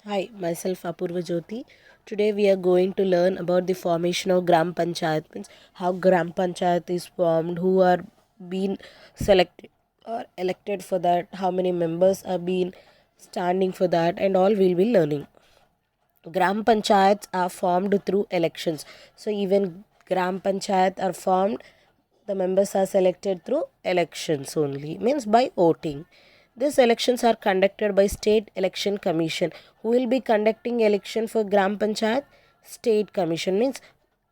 Hi, myself Apurva Jyoti. Today we are going to learn about the formation of Gram Panchayat, means how Gram Panchayat is formed, who are being selected or elected for that, how many members are being standing for that, and all we'll be learning. Gram Panchayats are formed through elections. So even Gram Panchayat are formed, the members are selected through elections only, means by voting. These elections are conducted by State Election Commission. Who will be conducting election for Gram Panchayat? State Commission, means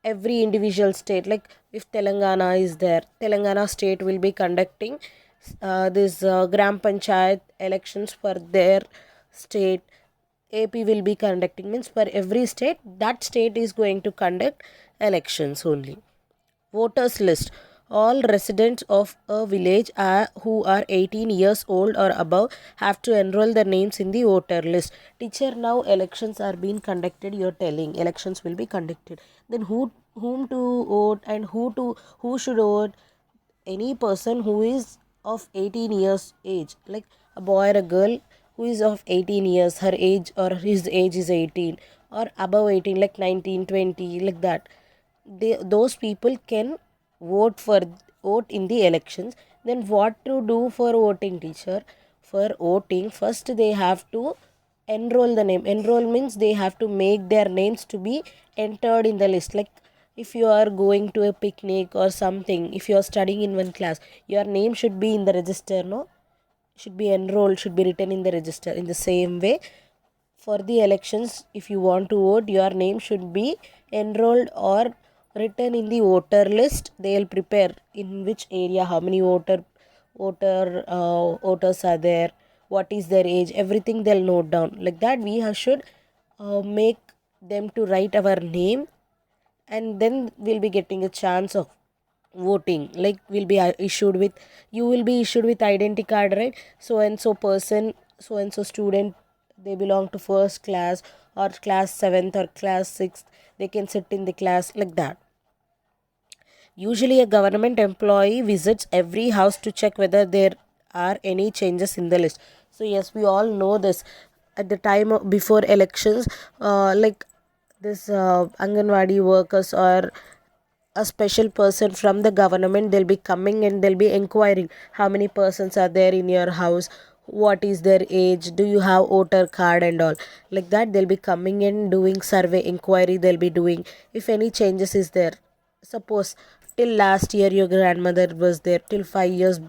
every individual state. Like if Telangana is there, Telangana state will be conducting this Gram Panchayat elections for their state. AP will be conducting, means for every state, that state is going to conduct elections only. Voters list. All residents of a village who are 18 years old or above have to enroll their names in the voter list. Teacher, now elections are being conducted. You're telling elections will be conducted. Then whom to vote and who should vote? Any person who is of 18 years age, like a boy or a girl who is of 18 years, her age or his age is 18 or above 18, like 19, 20, like that, those people can vote in the elections. Then what to do for voting, teacher? For voting, first they have to enroll the name. Enroll means they have to make their names to be entered in the list. Like if you are going to a picnic or something, if you are studying in one class, your name should be in the register, no? Should be enrolled, should be written in the register. In the same way, for the elections, if you want to vote, your name should be enrolled or written in the voter list. They will prepare in which area, how many voters are there, what is their age, everything they'll note down. Like that, we should make them to write our name, and then we'll be getting a chance of voting. Like will be issued with, you will be issued with identity card, right? So and so person, so and so student, they belong to first class or class 7th or class 6th, they can sit in the class, like that. Usually a government employee visits every house to check whether there are any changes in the list. So yes, we all know this. At the time before elections, like this Anganwadi workers or a special person from the government, they'll be coming and they'll be inquiring how many persons are there in your house, what is their age, do you have voter card and all. Like that, they'll be coming and doing survey inquiry, they'll be doing if any changes is there. Suppose till last year your grandmother was there, till 5 years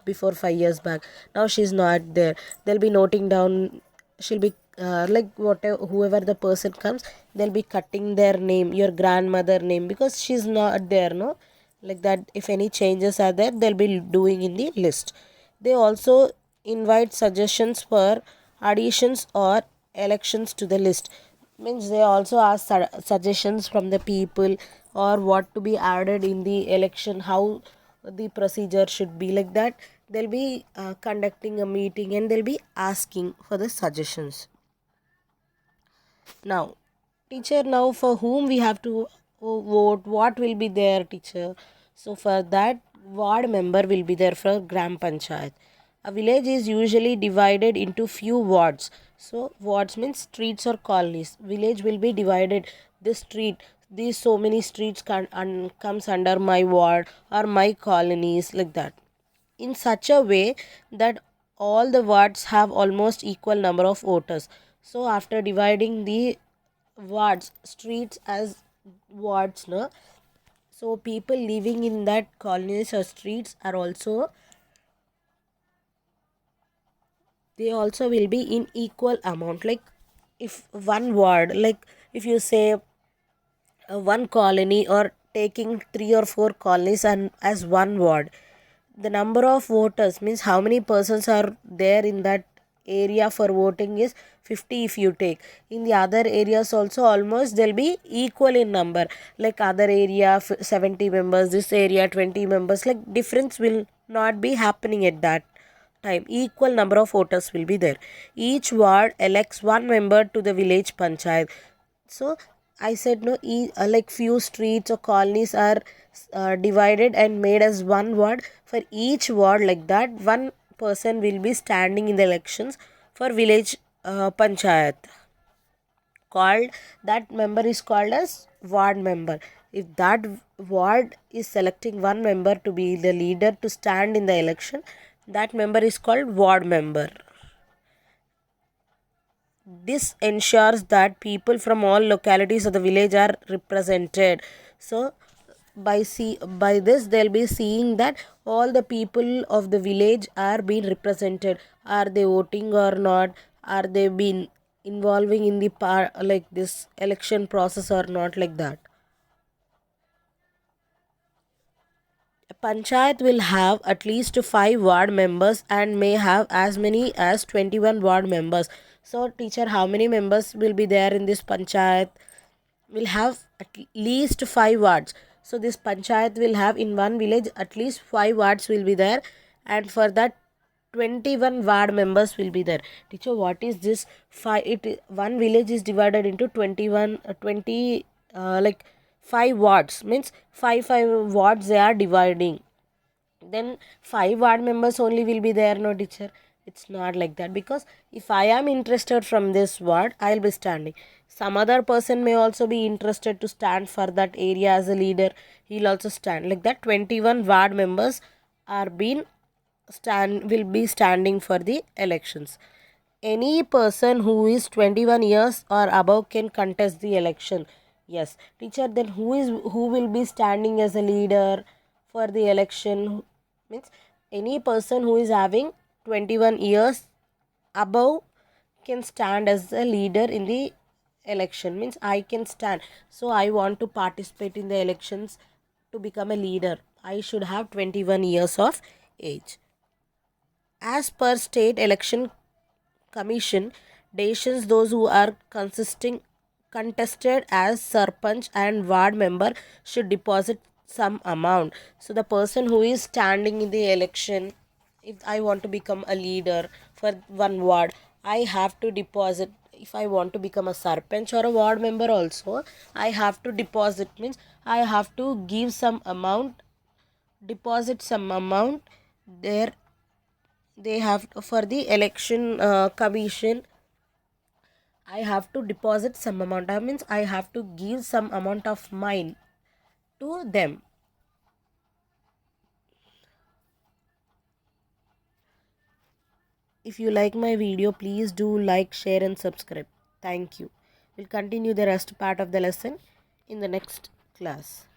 before, 5 years back, now she's not there, they'll be noting down. She'll be like whatever, whoever the person comes, they'll be cutting their name, your grandmother name, because she's not there, no? Like that, if any changes are there, they'll be doing in the list. They also invite suggestions for additions or elections to the list, means they also ask suggestions from the people, or what to be added in the election, how the procedure should be. Like that, they'll be conducting a meeting and they'll be asking for the suggestions. Now, teacher, now for whom we have to vote, what will be there, teacher? So for that, ward member will be there for Gram Panchayat. A village is usually divided into few wards. So wards means streets or colonies. Village will be divided. This street, these so many streets comes under my ward or my colonies, like that, in such a way that all the wards have almost equal number of voters. So after dividing the wards, streets as wards, no? So people living in that colonies or streets are also, they also will be in equal amount. Like if one ward, like if you say one colony, or taking three or four colonies and as one ward, the number of voters, means how many persons are there in that area for voting, is 50. If you take in the other areas also, almost they'll be equal in number. Like other area 70 members, this area 20 members, like difference will not be happening at that time. Equal number of voters will be there. Each ward elects one member to the village panchayat. So I said, no, like few streets or colonies are divided and made as one ward. For each ward, like that, one person will be standing in the elections for village panchayat. called, that member is called as ward member. If that ward is selecting one member to be the leader to stand in the election, that member is called ward member. This ensures that people from all localities of the village are represented. So by this they'll be seeing that all the people of the village are being represented. Are they voting or not? Are they been involving in the like this election process or not, like that? A panchayat will have at least 5 ward members and may have as many as 21 ward members. So teacher, how many members will be there in this panchayat? Will have at least 5 wards. So this panchayat will have in one village at least 5 wards will be there, and for that 21 ward members will be there. Teacher, what is this? One village is divided into 21 20 like 5 wards, means 5 wards they are dividing. Then 5 ward members only will be there, no teacher? It's not like that, because if I am interested from this ward, I'll be standing. Some other person may also be interested to stand for that area as a leader, he'll also stand. Like that 21 ward members are being will be standing for the elections. Any person who is 21 years or above can contest the election. Yes teacher, then who will be standing as a leader for the election? Means any person who is having 21 years above can stand as a leader in the election. Means I can stand, so I want to participate in the elections to become a leader. I should have 21 years of age. As per state election commission decisions, those who are contested as sarpanch and ward member should deposit some amount. So the person who is standing in the election, if I want to become a leader for one ward, I have to deposit. If I want to become a sarpanch or a ward member also, I have to deposit, means I have to give some amount, deposit some amount there. They have for the election commission, I have to deposit some amount. That means I have to give some amount of mine to them. If you like my video, please do like, share and subscribe. Thank you. We'll continue the rest part of the lesson in the next class.